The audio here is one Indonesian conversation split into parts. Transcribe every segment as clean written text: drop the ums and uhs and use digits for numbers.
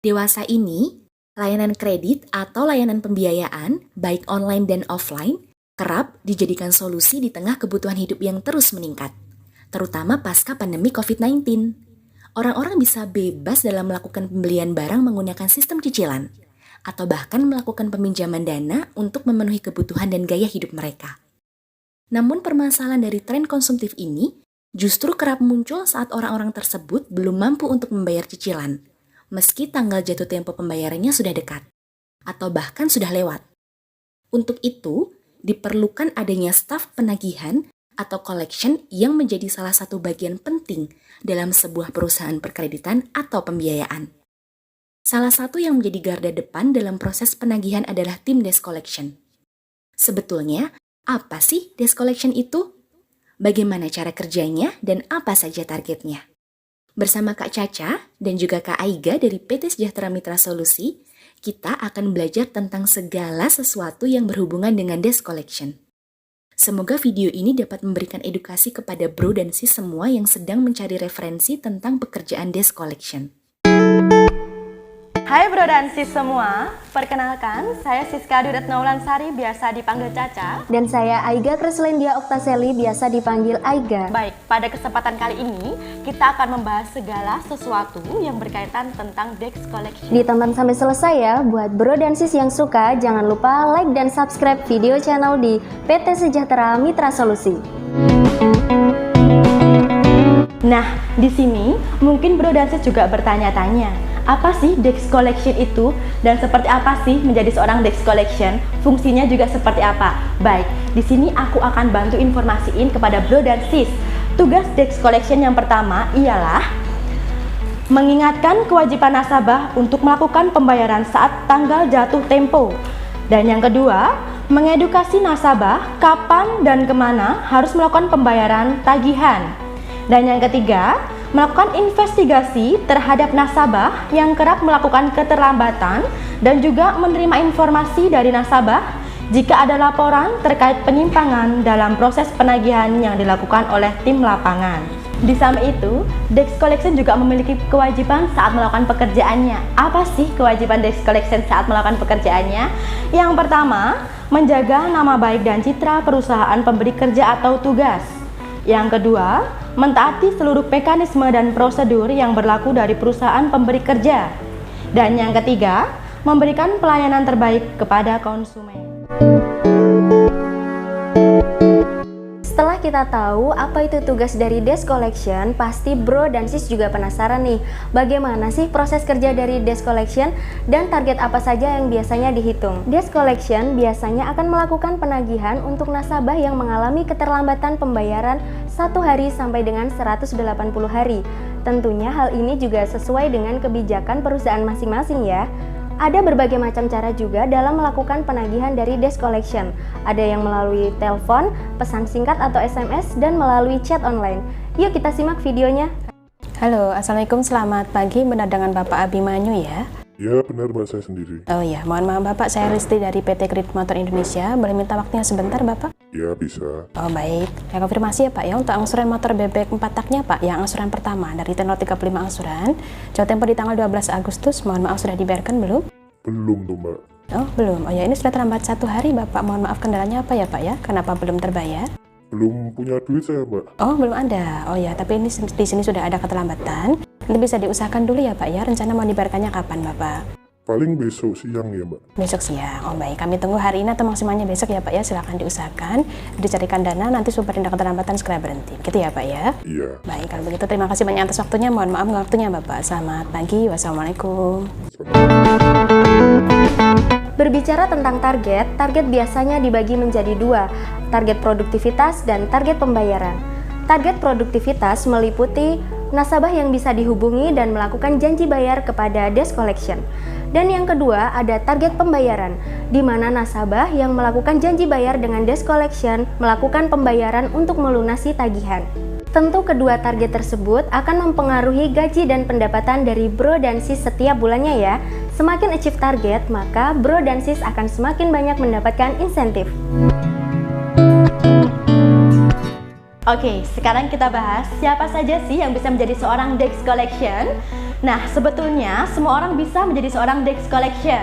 Dewasa ini, layanan kredit atau layanan pembiayaan, baik online dan offline, kerap dijadikan solusi di tengah kebutuhan hidup yang terus meningkat, terutama pasca pandemi COVID-19. Orang-orang bisa bebas dalam melakukan pembelian barang menggunakan sistem cicilan, atau bahkan melakukan peminjaman dana untuk memenuhi kebutuhan dan gaya hidup mereka. Namun permasalahan dari tren konsumtif ini justru kerap muncul saat orang-orang tersebut belum mampu untuk membayar cicilan, meski tanggal jatuh tempo pembayarannya sudah dekat, atau bahkan sudah lewat. Untuk itu, diperlukan adanya staf penagihan atau collection yang menjadi salah satu bagian penting dalam sebuah perusahaan perkreditan atau pembiayaan. Salah satu yang menjadi garda depan dalam proses penagihan adalah tim desk collection. Sebetulnya, apa sih desk collection itu? Bagaimana cara kerjanya dan apa saja targetnya? Bersama Kak Caca dan juga Kak Aiga dari PT Sejahtera Mitra Solusi, kita akan belajar tentang segala sesuatu yang berhubungan dengan desk collection. Semoga video ini dapat memberikan edukasi kepada bro dan sis semua yang sedang mencari referensi tentang pekerjaan desk collection. Hai bro dan sis semua, perkenalkan saya Siska Duretno Wulansari, biasa dipanggil Caca. Dan saya Aiga Krislendia Oktaseli, biasa dipanggil Aiga. Baik, pada kesempatan kali ini kita akan membahas segala sesuatu yang berkaitan tentang desk collection. Ditonton sampai selesai ya, buat bro dan sis yang suka jangan lupa like dan subscribe video channel di PT Sejahtera Mitra Solusi. Nah, di sini mungkin bro dan sis juga bertanya-tanya, apa sih desk collection itu dan seperti apa sih menjadi seorang desk collection? Fungsinya juga seperti apa? Baik, di sini aku akan bantu informasiin kepada bro dan sis. Tugas desk collection yang pertama ialah mengingatkan kewajiban nasabah untuk melakukan pembayaran saat tanggal jatuh tempo. Dan yang kedua, mengedukasi nasabah kapan dan kemana harus melakukan pembayaran tagihan. Dan yang ketiga, melakukan investigasi terhadap nasabah yang kerap melakukan keterlambatan dan juga menerima informasi dari nasabah jika ada laporan terkait penyimpangan dalam proses penagihan yang dilakukan oleh tim lapangan. Di samping itu, desk collection juga memiliki kewajiban saat melakukan pekerjaannya. Apa sih kewajiban desk collection saat melakukan pekerjaannya? Yang pertama, menjaga nama baik dan citra perusahaan pemberi kerja atau tugas. Yang kedua, mentaati seluruh mekanisme dan prosedur yang berlaku dari perusahaan pemberi kerja. Dan yang ketiga, memberikan pelayanan terbaik kepada konsumen. Setelah kita tahu apa itu tugas dari desk collection, pasti bro dan sis juga penasaran nih, bagaimana sih proses kerja dari desk collection dan target apa saja yang biasanya dihitung. Desk collection biasanya akan melakukan penagihan untuk nasabah yang mengalami keterlambatan pembayaran 1 hari sampai dengan 180 hari. Tentunya hal ini juga sesuai dengan kebijakan perusahaan masing-masing ya. Ada berbagai macam cara juga dalam melakukan penagihan dari desk collection. Ada yang melalui telepon, pesan singkat atau SMS, dan melalui chat online. Yuk kita simak videonya. Halo, Assalamualaikum, selamat pagi. Benar dengan Bapak Abimanyu ya? Ya, benar Mbak, saya sendiri. Oh ya, mohon maaf Bapak, saya Risti dari PT Kredit Motor Indonesia. Boleh minta waktunya sebentar Bapak? Ya, bisa. Oh baik, saya konfirmasi ya Pak ya, untuk angsuran motor bebek 4 taknya Pak, yang angsuran pertama dari tenor 35 angsuran, jatuh tempo di tanggal 12 Agustus, mohon maaf sudah dibayarkan belum? Belum tuh Mbak. Oh belum, oh ya ini sudah terlambat 1 hari Bapak, mohon maaf kendalanya apa ya Pak ya, kenapa belum terbayar? Belum punya duit saya Mbak. Oh belum ada, oh ya tapi ini di sini sudah ada keterlambatan, nanti bisa diusahakan dulu ya Pak ya, rencana mau dibayarkannya kapan Bapak? Paling besok siang ya Mbak. Besok siang, oh baik, kami tunggu hari ini atau maksimalnya besok ya Pak ya, silakan diusahakan, dicarikan dana, nanti supaya tindak keterlambatan segera berhenti, gitu ya Pak ya? Iya. Baik, kalau begitu terima kasih banyak atas waktunya, mohon maaf waktunya Bapak, selamat pagi, wassalamualaikum. Berbicara tentang target, target biasanya dibagi menjadi 2, target produktivitas dan target pembayaran. Target produktivitas meliputi nasabah yang bisa dihubungi dan melakukan janji bayar kepada desk collection. Dan yang kedua ada target pembayaran, di mana nasabah yang melakukan janji bayar dengan desk collection melakukan pembayaran untuk melunasi tagihan. Tentu kedua target tersebut akan mempengaruhi gaji dan pendapatan dari bro dan sis setiap bulannya ya. Semakin achieve target, maka bro dan sis akan semakin banyak mendapatkan insentif. Oke, sekarang kita bahas siapa saja sih yang bisa menjadi seorang desk collection. Nah, sebetulnya semua orang bisa menjadi seorang Desk Collection.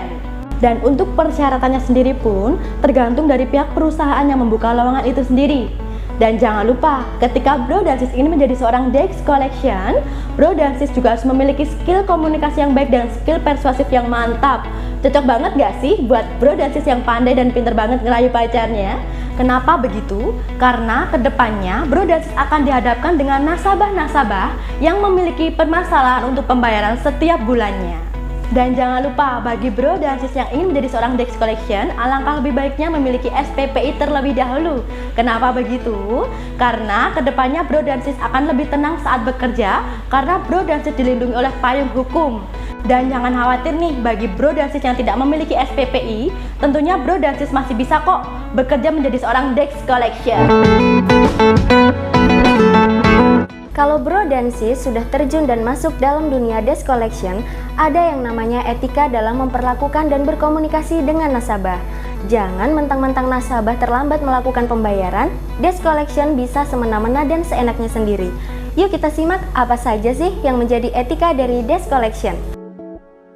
Dan untuk persyaratannya sendiri pun tergantung dari pihak perusahaan yang membuka lowongan itu sendiri. Dan jangan lupa, ketika Bro dan Sis ingin menjadi seorang Desk Collection, Bro dan Sis juga harus memiliki skill komunikasi yang baik dan skill persuasif yang mantap. Cocok banget gak sih buat Bro dan Sis yang pandai dan pinter banget ngerayu pacarnya? Kenapa begitu? Karena kedepannya Bro dan Sis akan dihadapkan dengan nasabah-nasabah yang memiliki permasalahan untuk pembayaran setiap bulannya. Dan jangan lupa, bagi Bro dan Sis yang ingin menjadi seorang Desk Collection, alangkah lebih baiknya memiliki SPPI terlebih dahulu. Kenapa begitu? Karena kedepannya Bro dan Sis akan lebih tenang saat bekerja, karena Bro dan Sis dilindungi oleh payung hukum. Dan jangan khawatir nih, bagi Bro dan Sis yang tidak memiliki SPPI, tentunya Bro dan Sis masih bisa kok bekerja menjadi seorang Desk Collection. Kalau Bro dan Sis sudah terjun dan masuk dalam dunia Desk Collection, ada yang namanya etika dalam memperlakukan dan berkomunikasi dengan nasabah. Jangan mentang-mentang nasabah terlambat melakukan pembayaran, Desk Collection bisa semena-mena dan seenaknya sendiri. Yuk kita simak apa saja sih yang menjadi etika dari Desk Collection.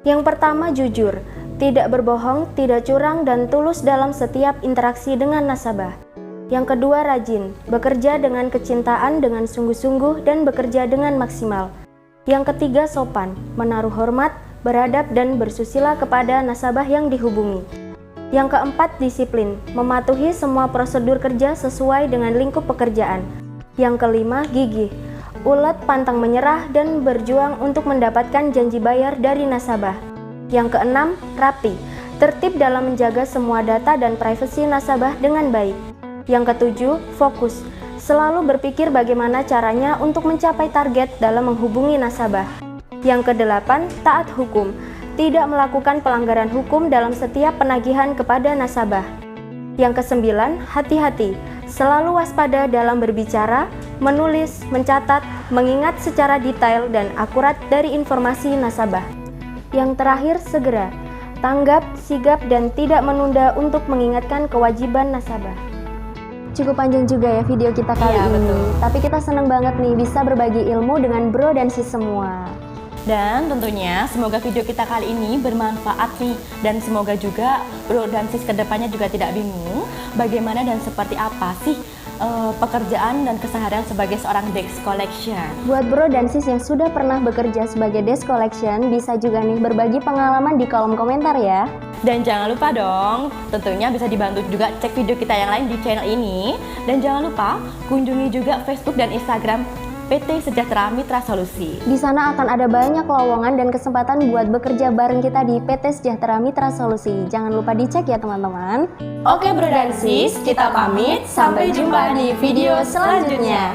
Yang pertama, jujur, tidak berbohong, tidak curang, dan tulus dalam setiap interaksi dengan nasabah. Yang kedua, rajin, bekerja dengan kecintaan, dengan sungguh-sungguh, dan bekerja dengan maksimal. Yang ketiga, sopan, menaruh hormat, beradab, dan bersusila kepada nasabah yang dihubungi. Yang keempat, disiplin, mematuhi semua prosedur kerja sesuai dengan lingkup pekerjaan. Yang kelima, gigih, ulet, pantang menyerah, dan berjuang untuk mendapatkan janji bayar dari nasabah. Yang keenam, rapi, tertib dalam menjaga semua data dan privasi nasabah dengan baik. Yang ketujuh, fokus, selalu berpikir bagaimana caranya untuk mencapai target dalam menghubungi nasabah. Yang kedelapan, taat hukum, tidak melakukan pelanggaran hukum dalam setiap penagihan kepada nasabah. Yang kesembilan, hati-hati, selalu waspada dalam berbicara, menulis, mencatat, mengingat secara detail dan akurat dari informasi nasabah. Yang terakhir, segera, tanggap, sigap, dan tidak menunda untuk mengingatkan kewajiban nasabah. Cukup panjang juga ya video kita kali ini. Betul. Tapi kita seneng banget nih bisa berbagi ilmu dengan Bro dan Sis semua. Dan tentunya semoga video kita kali ini bermanfaat nih. Dan semoga juga Bro dan Sis kedepannya juga tidak bingung bagaimana dan seperti apa sih pekerjaan dan keseharian sebagai seorang Desk Collection. Buat Bro dan Sis yang sudah pernah bekerja sebagai Desk Collection, bisa juga nih berbagi pengalaman di kolom komentar ya. Dan jangan lupa dong, tentunya bisa dibantu juga cek video kita yang lain di channel ini. Dan jangan lupa kunjungi juga Facebook dan Instagram PT Sejahtera Mitra Solusi. Di sana akan ada banyak lowongan dan kesempatan buat bekerja bareng kita di PT Sejahtera Mitra Solusi. Jangan lupa dicek ya teman-teman. Oke Bro dan Sis, kita pamit. Sampai jumpa di video selanjutnya.